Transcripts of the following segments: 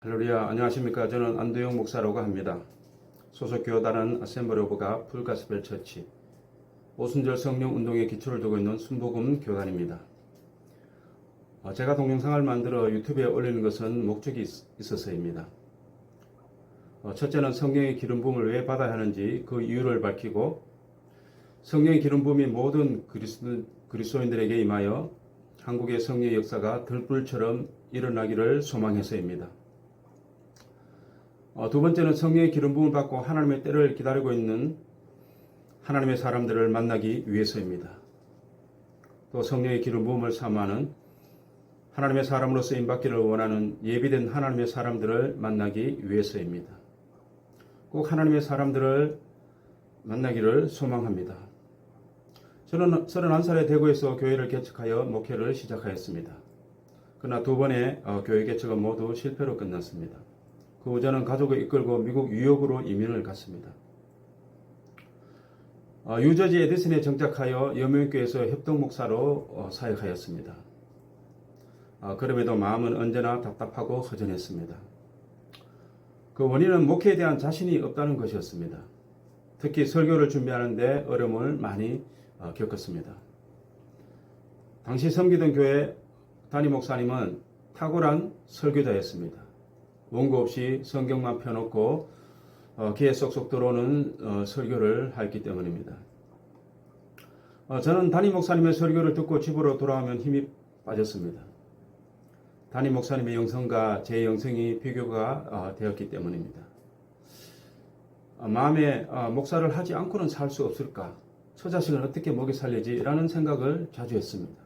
할렐루야, 안녕하십니까. 저는 안도영 목사라고 합니다. 소속 교단은 아셈블리 오브 갓 풀가스펠 처치 오순절 성령 운동에 기초를 두고 있는 순복음 교단입니다. 제가 동영상을 만들어 유튜브에 올리는 것은 목적이 있어서입니다. 첫째는 성령의 기름 부음을 왜 받아야 하는지 그 이유를 밝히고, 성령의 기름 부음이 모든 그리스도인들에게 임하여 한국의 성령의 역사가 들불처럼 일어나기를 소망해서입니다. 두 번째는 성령의 기름 부음을 받고 하나님의 때를 기다리고 있는 하나님의 사람들을 만나기 위해서입니다. 또 성령의 기름 부음을 사모하는 하나님의 사람으로 쓰임받기를 원하는 예비된 하나님의 사람들을 만나기 위해서입니다. 꼭 하나님의 사람들을 만나기를 소망합니다. 저는 31살에 대구에서 교회를 개척하여 목회를 시작하였습니다. 그러나 두 번의 교회 개척은 모두 실패로 끝났습니다. 그 후 저는 가족을 이끌고 미국 뉴욕으로 이민을 갔습니다. 뉴저지 에디슨에 정착하여 여명교회에서 협동목사로 사역하였습니다. 그럼에도 마음은 언제나 답답하고 허전했습니다. 그 원인은 목회에 대한 자신이 없다는 것이었습니다. 특히 설교를 준비하는데 어려움을 많이 겪었습니다. 당시 섬기던 교회 담임 목사님은 탁월한 설교자였습니다. 원고 없이 성경만 펴놓고 귀에 쏙쏙 들어오는 설교를 하였기 때문입니다. 저는 담임 목사님의 설교를 듣고 집으로 돌아오면 힘이 빠졌습니다. 담임 목사님의 영성과 제 영성이 비교가 되었기 때문입니다. 마음에 목사를 하지 않고는 살 수 없을까? 처자식을 어떻게 먹여 살리지? 라는 생각을 자주 했습니다.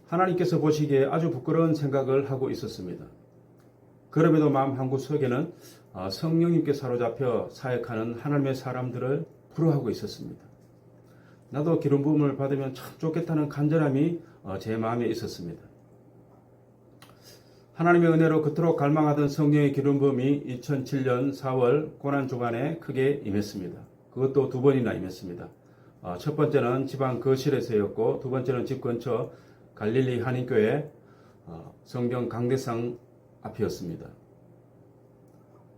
하나님께서 보시기에 아주 부끄러운 생각을 하고 있었습니다. 그럼에도 마음 한구석에는 성령님께 사로잡혀 사역하는 하나님의 사람들을 부러워하고 있었습니다. 나도 기름 부음을 받으면 참 좋겠다는 간절함이 제 마음에 있었습니다. 하나님의 은혜로 그토록 갈망하던 성령의 기름 부음이 2007년 4월 고난주간에 크게 임했습니다. 그것도 두 번이나 임했습니다. 첫 번째는 지방 거실에서였고, 두 번째는 집 근처 갈릴리 한인교회 성경 강대상 앞이었습니다.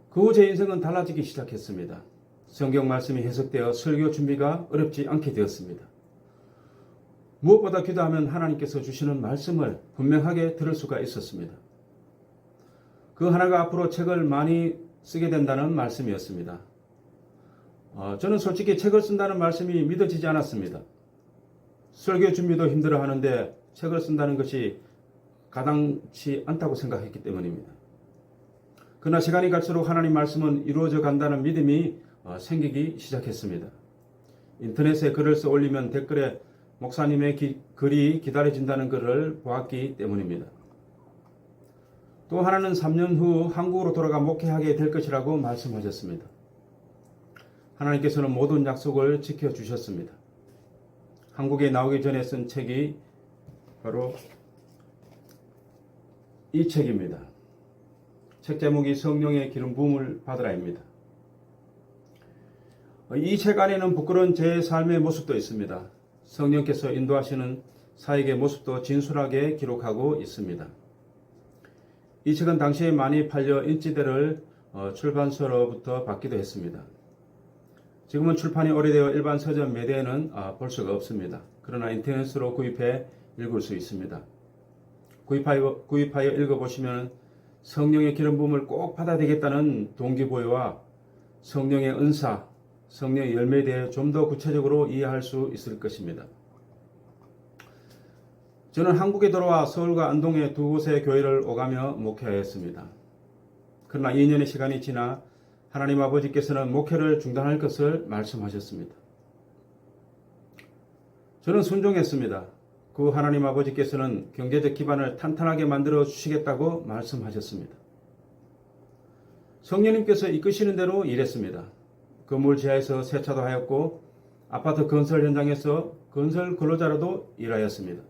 그 후 제 인생은 달라지기 시작했습니다. 성경 말씀이 해석되어 설교 준비가 어렵지 않게 되었습니다. 무엇보다 기도하면 하나님께서 주시는 말씀을 분명하게 들을 수가 있었습니다. 그 하나가 앞으로 책을 많이 쓰게 된다는 말씀이었습니다. 저는 솔직히 책을 쓴다는 말씀이 믿어지지 않았습니다. 설교 준비도 힘들어 하는데 책을 쓴다는 것이 가당치 않다고 생각했기 때문입니다. 그러나 시간이 갈수록 하나님 말씀은 이루어져 간다는 믿음이 생기기 시작했습니다. 인터넷에 글을 써 올리면 댓글에 목사님의 글이 기다려진다는 글을 보았기 때문입니다. 또 하나는 3년 후 한국으로 돌아가 목회하게 될 것이라고 말씀하셨습니다. 하나님께서는 모든 약속을 지켜주셨습니다. 한국에 나오기 전에 쓴 책이 바로 이 책입니다. 책 제목이 성령의 기름 부음을 받으라입니다. 이 책 안에는 부끄러운 제 삶의 모습도 있습니다. 성령께서 인도하시는 사역의 모습도 진솔하게 기록하고 있습니다. 이 책은 당시에 많이 팔려 인지대를 출판사로부터 받기도 했습니다. 지금은 출판이 오래되어 일반 서점 매대에는 볼 수가 없습니다. 그러나 인터넷으로 구입해 읽을 수 있습니다. 구입하여 읽어보시면 성령의 기름 부음을 꼭 받아야 되겠다는 동기부여와 성령의 은사, 성령의 열매에 대해 좀 더 구체적으로 이해할 수 있을 것입니다. 저는 한국에 돌아와 서울과 안동의 두 곳의 교회를 오가며 목회하였습니다. 그러나 2년의 시간이 지나 하나님 아버지께서는 목회를 중단할 것을 말씀하셨습니다. 저는 순종했습니다. 그 하나님 아버지께서는 경제적 기반을 탄탄하게 만들어 주시겠다고 말씀하셨습니다. 성령님께서 이끄시는 대로 일했습니다. 건물 지하에서 세차도 하였고, 아파트 건설 현장에서 건설 근로자로도 일하였습니다.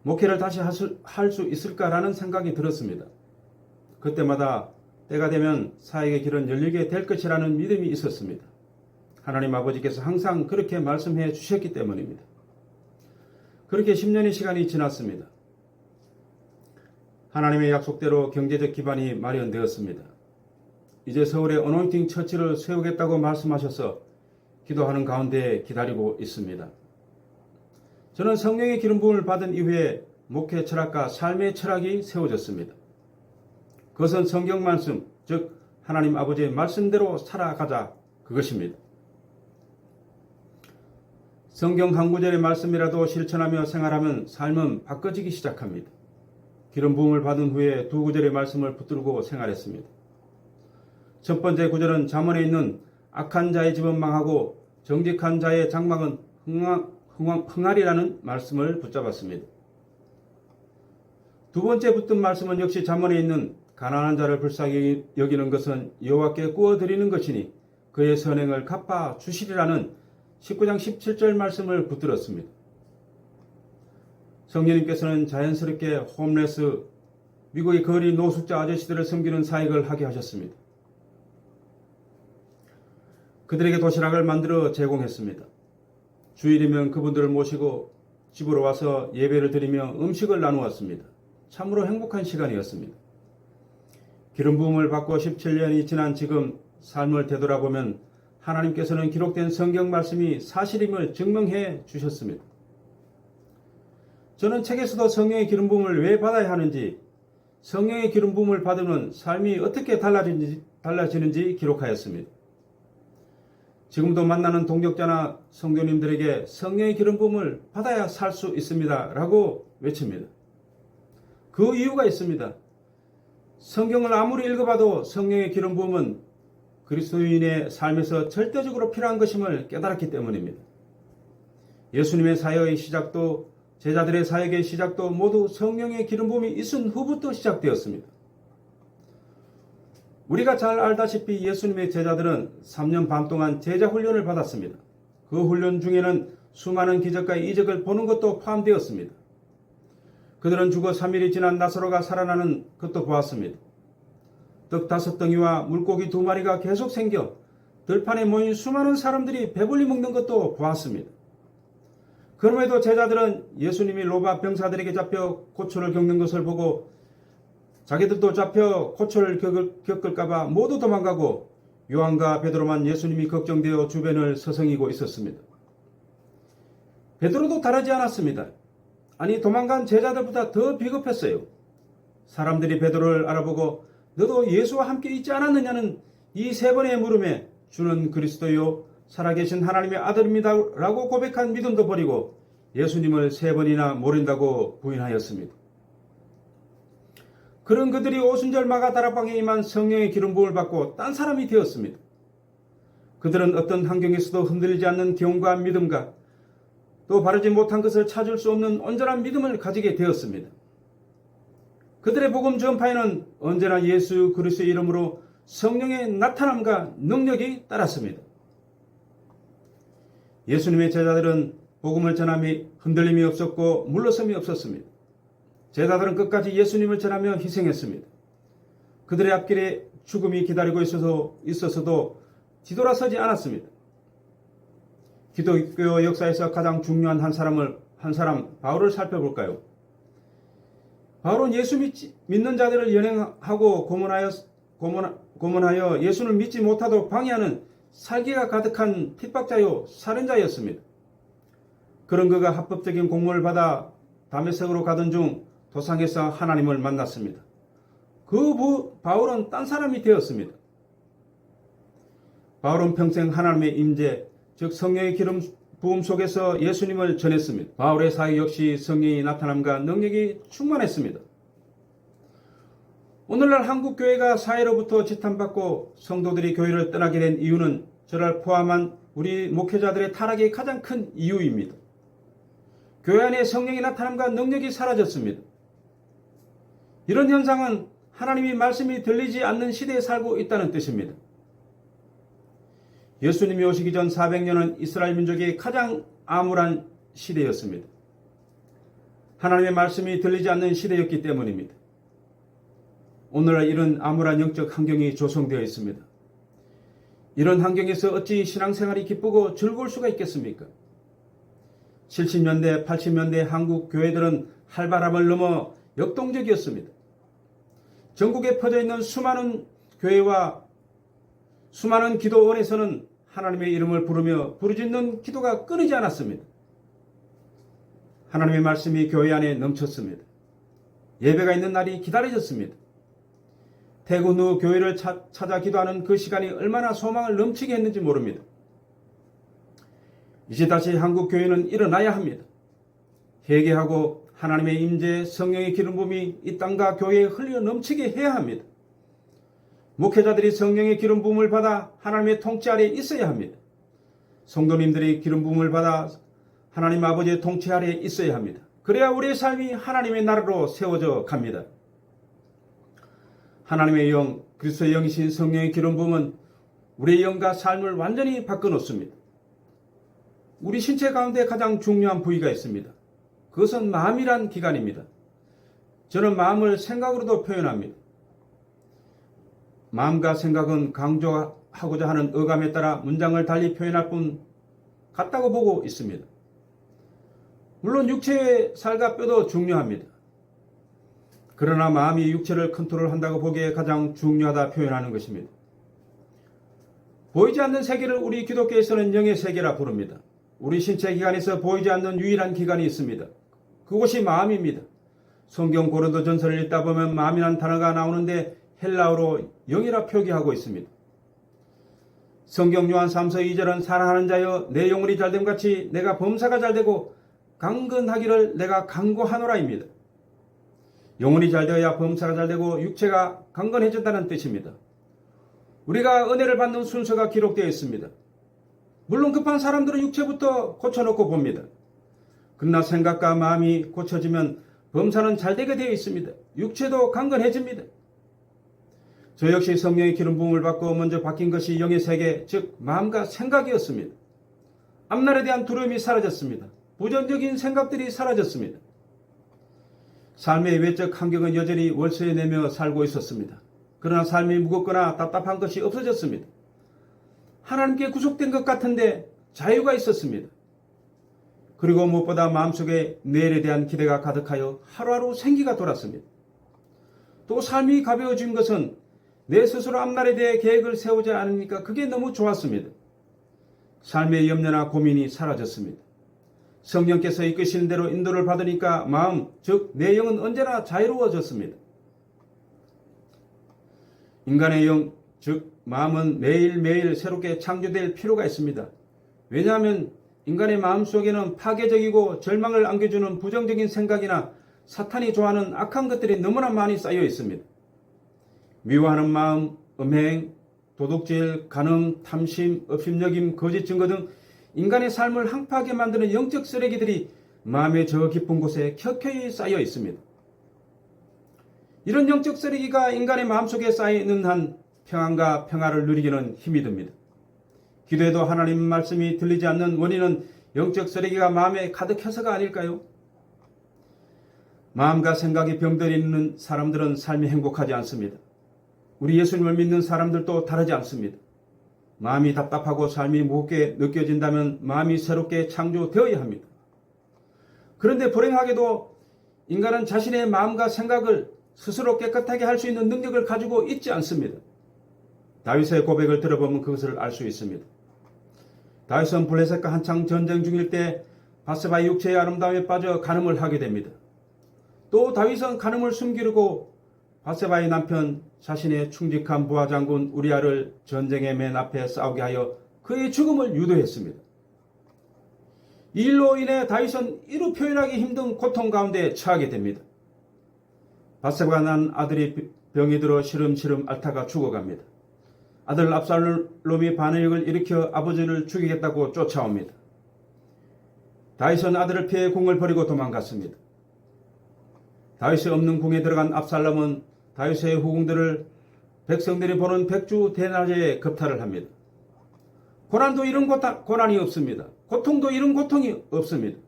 목회를 다시 할 수 있을까라는 생각이 들었습니다. 그때마다 때가 되면 사역의 길은 열리게 될 것이라는 믿음이 있었습니다. 하나님 아버지께서 항상 그렇게 말씀해 주셨기 때문입니다. 그렇게 10년의 시간이 지났습니다. 하나님의 약속대로 경제적 기반이 마련되었습니다. 이제 서울에 어노인팅 처치를 세우겠다고 말씀하셔서 기도하는 가운데 기다리고 있습니다. 저는 성령의 기름 부음을 받은 이후에 목회 철학과 삶의 철학이 세워졌습니다. 그것은 성경 말씀, 즉 하나님 아버지의 말씀대로 살아가자, 그것입니다. 성경 한 구절의 말씀이라도 실천하며 생활하면 삶은 바꿔지기 시작합니다. 기름 부음을 받은 후에 두 구절의 말씀을 붙들고 생활했습니다. 첫 번째 구절은 잠언에 있는 악한 자의 집은 망하고 정직한 자의 장막은 흥하리라는 말씀을 붙잡았습니다. 두 번째 붙든 말씀은 역시 잠언에 있는 가난한 자를 불쌍히 여기는 것은 여호와께 구워드리는 것이니 그의 선행을 갚아 주시리라는 19장 17절 말씀을 붙들었습니다. 성령님께서는 자연스럽게 홈레스, 미국의 거리 노숙자 아저씨들을 섬기는 사역을 하게 하셨습니다. 그들에게 도시락을 만들어 제공했습니다. 주일이면 그분들을 모시고 집으로 와서 예배를 드리며 음식을 나누었습니다. 참으로 행복한 시간이었습니다. 기름 부음을 받고 17년이 지난 지금 삶을 되돌아보면 하나님께서는 기록된 성경 말씀이 사실임을 증명해 주셨습니다. 저는 책에서도 성령의 기름 부음을 왜 받아야 하는지, 성령의 기름 부음을 받으면 삶이 어떻게 달라지는지 기록하였습니다. 지금도 만나는 동역자나 성도님들에게 성령의 기름 부음을 받아야 살 수 있습니다 라고 외칩니다. 그 이유가 있습니다. 성경을 아무리 읽어봐도 성령의 기름 부음은 그리스도인의 삶에서 절대적으로 필요한 것임을 깨달았기 때문입니다. 예수님의 사역의 시작도 제자들의 사역의 시작도 모두 성령의 기름 부음이 있은 후부터 시작되었습니다. 우리가 잘 알다시피 예수님의 제자들은 3년 반 동안 제자 훈련을 받았습니다. 그 훈련 중에는 수많은 기적과 이적을 보는 것도 포함되었습니다. 그들은 죽어 3일이 지난 나사로가 살아나는 것도 보았습니다. 떡 5덩이와 물고기 2마리가 계속 생겨 들판에 모인 수많은 사람들이 배불리 먹는 것도 보았습니다. 그럼에도 제자들은 예수님이 로마 병사들에게 잡혀 고초를 겪는 것을 보고 자기들도 잡혀 고초를 겪을까봐 모두 도망가고 요한과 베드로만 예수님이 걱정되어 주변을 서성이고 있었습니다. 베드로도 다르지 않았습니다. 아니, 도망간 제자들보다 더 비겁했어요. 사람들이 베드로를 알아보고 너도 예수와 함께 있지 않았느냐는 이 3번의 물음에 주는 그리스도요 살아계신 하나님의 아들입니다 라고 고백한 믿음도 버리고 예수님을 3번이나 모른다고 부인하였습니다. 그런 그들이 오순절마가 다락방에 임한 성령의 기름 부음을 받고 딴 사람이 되었습니다. 그들은 어떤 환경에서도 흔들리지 않는 기용과 믿음과 또 바르지 못한 것을 찾을 수 없는 온전한 믿음을 가지게 되었습니다. 그들의 복음 전파에는 언제나 예수 그리스도의 이름으로 성령의 나타남과 능력이 따랐습니다. 예수님의 제자들은 복음을 전함이 흔들림이 없었고 물러섬이 없었습니다. 제자들은 끝까지 예수님을 전하며 희생했습니다. 그들의 앞길에 죽음이 기다리고 있어서도 뒤돌아서지 않았습니다. 기독교 역사에서 가장 중요한 한 사람 바울을 살펴볼까요? 바울은 예수 믿는 자들을 연행하고 고문하여 예수를 믿지 못하도록 방해하는 살기가 가득한 핍박자요 살인자였습니다. 그런 그가 합법적인 공문을 받아 다메섹으로 가던 중 도상에서 하나님을 만났습니다. 바울은 딴 사람이 되었습니다. 바울은 평생 하나님의 임재, 즉 성령의 기름 부음 속에서 예수님을 전했습니다. 바울의 사역 역시 성령의 나타남과 능력이 충만했습니다. 오늘날 한국교회가 사회로부터 지탄받고 성도들이 교회를 떠나게 된 이유는 저를 포함한 우리 목회자들의 타락이 가장 큰 이유입니다. 교회 안에 성령의 나타남과 능력이 사라졌습니다. 이런 현상은 하나님의 말씀이 들리지 않는 시대에 살고 있다는 뜻입니다. 예수님이 오시기 전 400년은 이스라엘 민족이 가장 암울한 시대였습니다. 하나님의 말씀이 들리지 않는 시대였기 때문입니다. 오늘날 이런 암울한 영적 환경이 조성되어 있습니다. 이런 환경에서 어찌 신앙생활이 기쁘고 즐거울 수가 있겠습니까? 70년대, 80년대 한국 교회들은 활발함을 넘어 역동적이었습니다. 전국에 퍼져 있는 수많은 교회와 수많은 기도원에서는 하나님의 이름을 부르며 부르짖는 기도가 끊이지 않았습니다. 하나님의 말씀이 교회 안에 넘쳤습니다. 예배가 있는 날이 기다려졌습니다. 퇴근 후 교회를 찾아 기도하는 그 시간이 얼마나 소망을 넘치게 했는지 모릅니다. 이제 다시 한국 교회는 일어나야 합니다. 회개하고 하나님의 임재, 성령의 기름 부음이 이 땅과 교회에 흘려 넘치게 해야 합니다. 목회자들이 성령의 기름 부음을 받아 하나님의 통치 아래 있어야 합니다. 성도님들이 기름 부음을 받아 하나님 아버지의 통치 아래 있어야 합니다. 그래야 우리의 삶이 하나님의 나라로 세워져 갑니다. 하나님의 영, 그리스도의 영이신 성령의 기름 부음은 우리의 영과 삶을 완전히 바꿔놓습니다. 우리 신체 가운데 가장 중요한 부위가 있습니다. 그것은 마음이란 기관입니다. 저는 마음을 생각으로도 표현합니다. 마음과 생각은 강조하고자 하는 어감에 따라 문장을 달리 표현할 뿐 같다고 보고 있습니다. 물론 육체의 살과 뼈도 중요합니다. 그러나 마음이 육체를 컨트롤한다고 보기에 가장 중요하다 표현하는 것입니다. 보이지 않는 세계를 우리 기독교에서는 영의 세계라 부릅니다. 우리 신체 기관에서 보이지 않는 유일한 기관이 있습니다. 그곳이 마음입니다. 성경 고린도전서를 읽다 보면 마음이란 단어가 나오는데 헬라어로 영이라 표기하고 있습니다. 성경 요한 3서 2절은 사랑하는 자여 내 영혼이 잘됨 같이 내가 범사가 잘되고 강건하기를 내가 간구하노라입니다. 영혼이 잘되어야 범사가 잘되고 육체가 강건해진다는 뜻입니다. 우리가 은혜를 받는 순서가 기록되어 있습니다. 물론 급한 사람들은 육체부터 고쳐놓고 봅니다. 그러나 생각과 마음이 고쳐지면 범사는 잘되게 되어 있습니다. 육체도 강건해집니다. 저 역시 성령의 기름 부음을 받고 먼저 바뀐 것이 영의 세계, 즉 마음과 생각이었습니다. 앞날에 대한 두려움이 사라졌습니다. 부정적인 생각들이 사라졌습니다. 삶의 외적 환경은 여전히 월세 내며 살고 있었습니다. 그러나 삶이 무겁거나 답답한 것이 없어졌습니다. 하나님께 구속된 것 같은데 자유가 있었습니다. 그리고 무엇보다 마음속에 내일에 대한 기대가 가득하여 하루하루 생기가 돌았습니다. 또 삶이 가벼워진 것은 내 스스로 앞날에 대해 계획을 세우지 않으니까 그게 너무 좋았습니다. 삶의 염려나 고민이 사라졌습니다. 성령께서 이끄시는 대로 인도를 받으니까 마음, 즉 내 영은 언제나 자유로워졌습니다. 인간의 영, 즉 마음은 매일매일 새롭게 창조될 필요가 있습니다. 왜냐하면 인간의 마음 속에는 파괴적이고 절망을 안겨주는 부정적인 생각이나 사탄이 좋아하는 악한 것들이 너무나 많이 쌓여 있습니다. 미워하는 마음, 음행, 도둑질, 간음, 탐심, 업심여김, 거짓 증거 등 인간의 삶을 항파하게 만드는 영적 쓰레기들이 마음의 저 깊은 곳에 켜켜이 쌓여 있습니다. 이런 영적 쓰레기가 인간의 마음속에 쌓여 있는 한 평안과 평화를 누리기는 힘이 듭니다. 기도해도 하나님 말씀이 들리지 않는 원인은 영적 쓰레기가 마음에 가득해서가 아닐까요? 마음과 생각이 병들어 있는 사람들은 삶이 행복하지 않습니다. 우리 예수님을 믿는 사람들도 다르지 않습니다. 마음이 답답하고 삶이 무겁게 느껴진다면 마음이 새롭게 창조되어야 합니다. 그런데 불행하게도 인간은 자신의 마음과 생각을 스스로 깨끗하게 할 수 있는 능력을 가지고 있지 않습니다. 다윗의 고백을 들어보면 그것을 알 수 있습니다. 다윗은 블레셋과 한창 전쟁 중일 때 바세바의 육체의 아름다움에 빠져 간음을 하게 됩니다. 또 다윗은 간음을 숨기려고 바세바의 남편 자신의 충직한 부하장군 우리아를 전쟁의 맨 앞에 싸우게 하여 그의 죽음을 유도했습니다. 이 일로 인해 다윗은 이루 표현하기 힘든 고통 가운데 처하게 됩니다. 바세바가 난 아들이 병이 들어 시름시름 앓다가 죽어갑니다. 아들 압살롬이 반역을 일으켜 아버지를 죽이겠다고 쫓아옵니다. 다윗은 아들을 피해 궁을 버리고 도망갔습니다. 다윗이 없는 궁에 들어간 압살롬은 다윗의 후궁들을 백성들이 보는 백주 대낮에 겁탈을 합니다. 고난도 이런 고난이 없습니다. 고통도 이런 고통이 없습니다.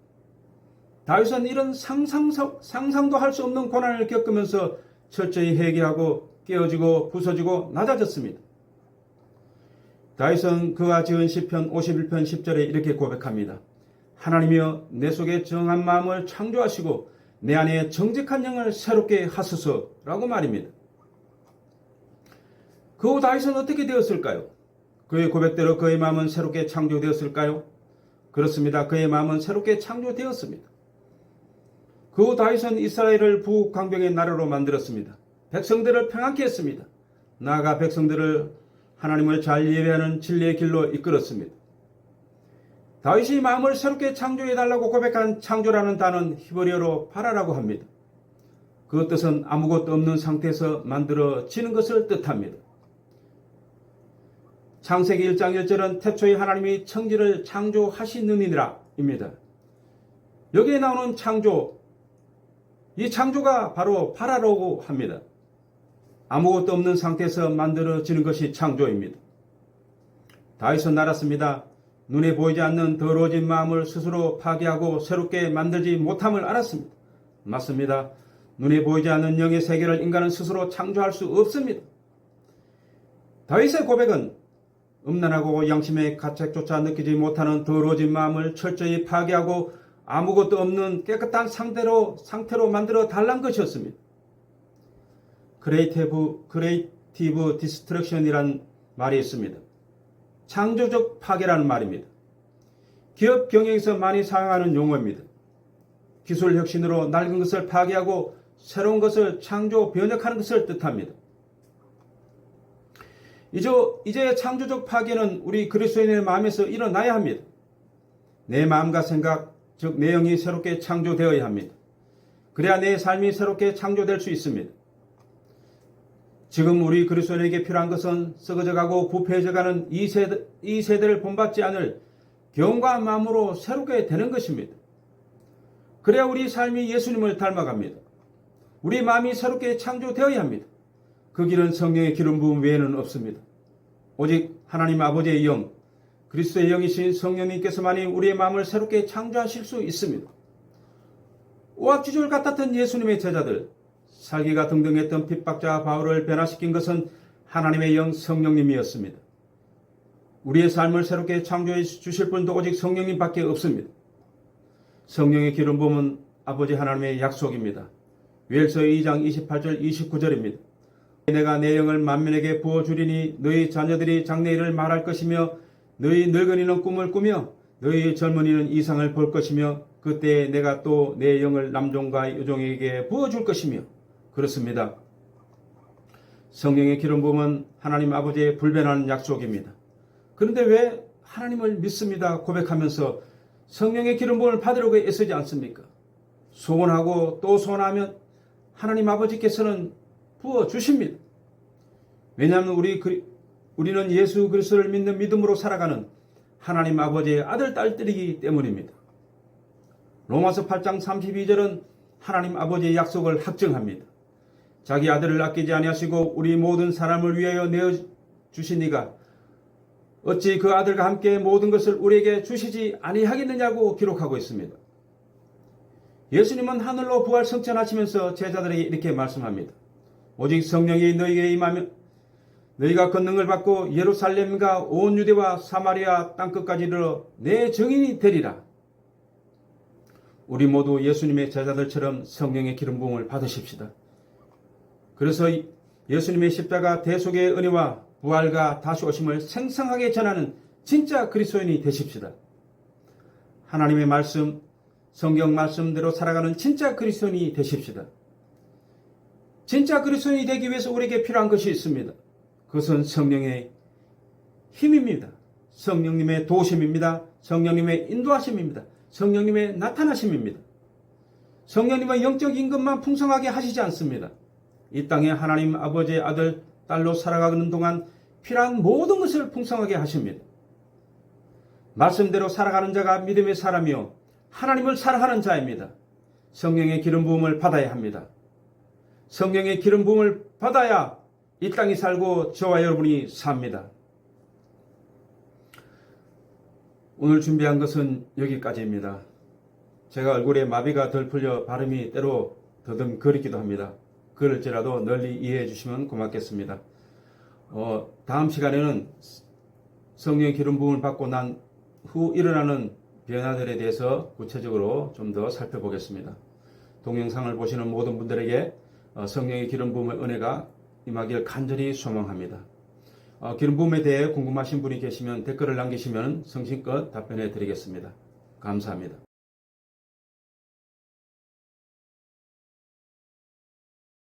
다윗은 이런 상상도 할 수 없는 고난을 겪으면서 철저히 회개하고 깨어지고 부서지고 낮아졌습니다. 다윗은 그가 지은 시편 51편 10절에 이렇게 고백합니다. 하나님이여 내 속에 정한 마음을 창조하시고 내 안에 정직한 영을 새롭게 하소서라고 말입니다. 그 후 다윗은 어떻게 되었을까요? 그의 고백대로 그의 마음은 새롭게 창조되었을까요? 그렇습니다. 그의 마음은 새롭게 창조되었습니다. 그 후 다윗은 이스라엘을 북광병의 나라로 만들었습니다. 백성들을 평안케 했습니다. 나아가 백성들을 하나님을 잘 예배하는 진리의 길로 이끌었습니다. 다윗이 마음을 새롭게 창조해달라고 고백한 창조라는 단어는 히브리어로 파라라고 합니다. 그 뜻은 아무것도 없는 상태에서 만들어지는 것을 뜻합니다. 창세기 1장 1절은 태초에 하나님이 천지를 창조하시느니라 입니다. 여기에 나오는 창조, 이 창조가 바로 파라라고 합니다. 아무것도 없는 상태에서 만들어지는 것이 창조입니다. 다윗은 알았습니다. 눈에 보이지 않는 더러워진 마음을 스스로 파괴하고 새롭게 만들지 못함을 알았습니다. 맞습니다. 눈에 보이지 않는 영의 세계를 인간은 스스로 창조할 수 없습니다. 다윗의 고백은 음란하고 양심의 가책조차 느끼지 못하는 더러워진 마음을 철저히 파괴하고 아무것도 없는 깨끗한 상태로 만들어 달란 것이었습니다. 크리에이티브 디스트럭션이란 말이 있습니다. 창조적 파괴라는 말입니다. 기업 경영에서 많이 사용하는 용어입니다. 기술 혁신으로 낡은 것을 파괴하고 새로운 것을 창조 변혁하는 것을 뜻합니다. 이제 창조적 파괴는 우리 그리스도인의 마음에서 일어나야 합니다. 내 마음과 생각, 즉 내 영이 새롭게 창조되어야 합니다. 그래야 내 삶이 새롭게 창조될 수 있습니다. 지금 우리 그리스도인에게 필요한 것은 썩어져가고 부패해져가는 이 세대를 본받지 않을 경건한 마음으로 새롭게 되는 것입니다. 그래야 우리 삶이 예수님을 닮아갑니다. 우리 마음이 새롭게 창조되어야 합니다. 그 길은 성령의 기름 부음 외에는 없습니다. 오직 하나님 아버지의 영, 그리스도의 영이신 성령님께서만이 우리의 마음을 새롭게 창조하실 수 있습니다. 오합지졸 같았던 예수님의 제자들, 살기가 등등했던 핍박자 바울을 변화시킨 것은 하나님의 영 성령님이었습니다. 우리의 삶을 새롭게 창조해 주실 분도 오직 성령님밖에 없습니다. 성령의 기름 부음은 아버지 하나님의 약속입니다. 요엘서 2장 28절 29절입니다. 내가 내 영을 만민에게 부어주리니 너희 자녀들이 장래일을 말할 것이며 너희 늙은이는 꿈을 꾸며 너희 젊은이는 이상을 볼 것이며 그때 내가 또 내 영을 남종과 여종에게 부어줄 것이며. 그렇습니다. 성령의 기름 부음은 하나님 아버지의 불변하는 약속입니다. 그런데 왜 하나님을 믿습니다 고백하면서 성령의 기름 부음을 받으려고 애쓰지 않습니까? 소원하고 또 소원하면 하나님 아버지께서는 부어주십니다. 왜냐하면 우리는 예수 그리스도를 믿는 믿음으로 살아가는 하나님 아버지의 아들, 딸들이기 때문입니다. 로마서 8장 32절은 하나님 아버지의 약속을 확증합니다. 자기 아들을 아끼지 아니하시고 우리 모든 사람을 위하여 내어주신 이가 어찌 그 아들과 함께 모든 것을 우리에게 주시지 아니하겠느냐고 기록하고 있습니다. 예수님은 하늘로 부활 승천하시면서 제자들에게 이렇게 말씀합니다. 오직 성령이 너희에게 임하면 너희가 권능을 받고 예루살렘과 온 유대와 사마리아 땅끝까지 이르러 내 증인이 되리라. 우리 모두 예수님의 제자들처럼 성령의 기름 부음을 받으십시다. 그래서 예수님의 십자가 대속의 은혜와 부활과 다시 오심을 생생하게 전하는 진짜 그리스도인이 되십시다. 하나님의 말씀, 성경 말씀대로 살아가는 진짜 그리스도인이 되십시다. 진짜 그리스도인이 되기 위해서 우리에게 필요한 것이 있습니다. 그것은 성령의 힘입니다. 성령님의 도우심입니다. 성령님의 인도하심입니다. 성령님의 나타나심입니다. 성령님은 영적 임금만 풍성하게 하시지 않습니다. 이 땅에 하나님 아버지의 아들, 딸로 살아가는 동안 필요한 모든 것을 풍성하게 하십니다. 말씀대로 살아가는 자가 믿음의 사람이요 하나님을 사랑하는 자입니다. 성령의 기름 부음을 받아야 합니다. 성령의 기름 부음을 받아야 이 땅에 살고 저와 여러분이 삽니다. 오늘 준비한 것은 여기까지입니다. 제가 얼굴에 마비가 덜 풀려 발음이 때로 더듬거리기도 합니다. 그럴지라도 널리 이해해 주시면 고맙겠습니다. 다음 시간에는 성령의 기름 부음을 받고 난 후 일어나는 변화들에 대해서 구체적으로 좀 더 살펴보겠습니다. 동영상을 보시는 모든 분들에게 성령의 기름 부음의 은혜가 임하길 간절히 소망합니다. 기름 부음에 대해 궁금하신 분이 계시면 댓글을 남기시면 성심껏 답변해 드리겠습니다. 감사합니다.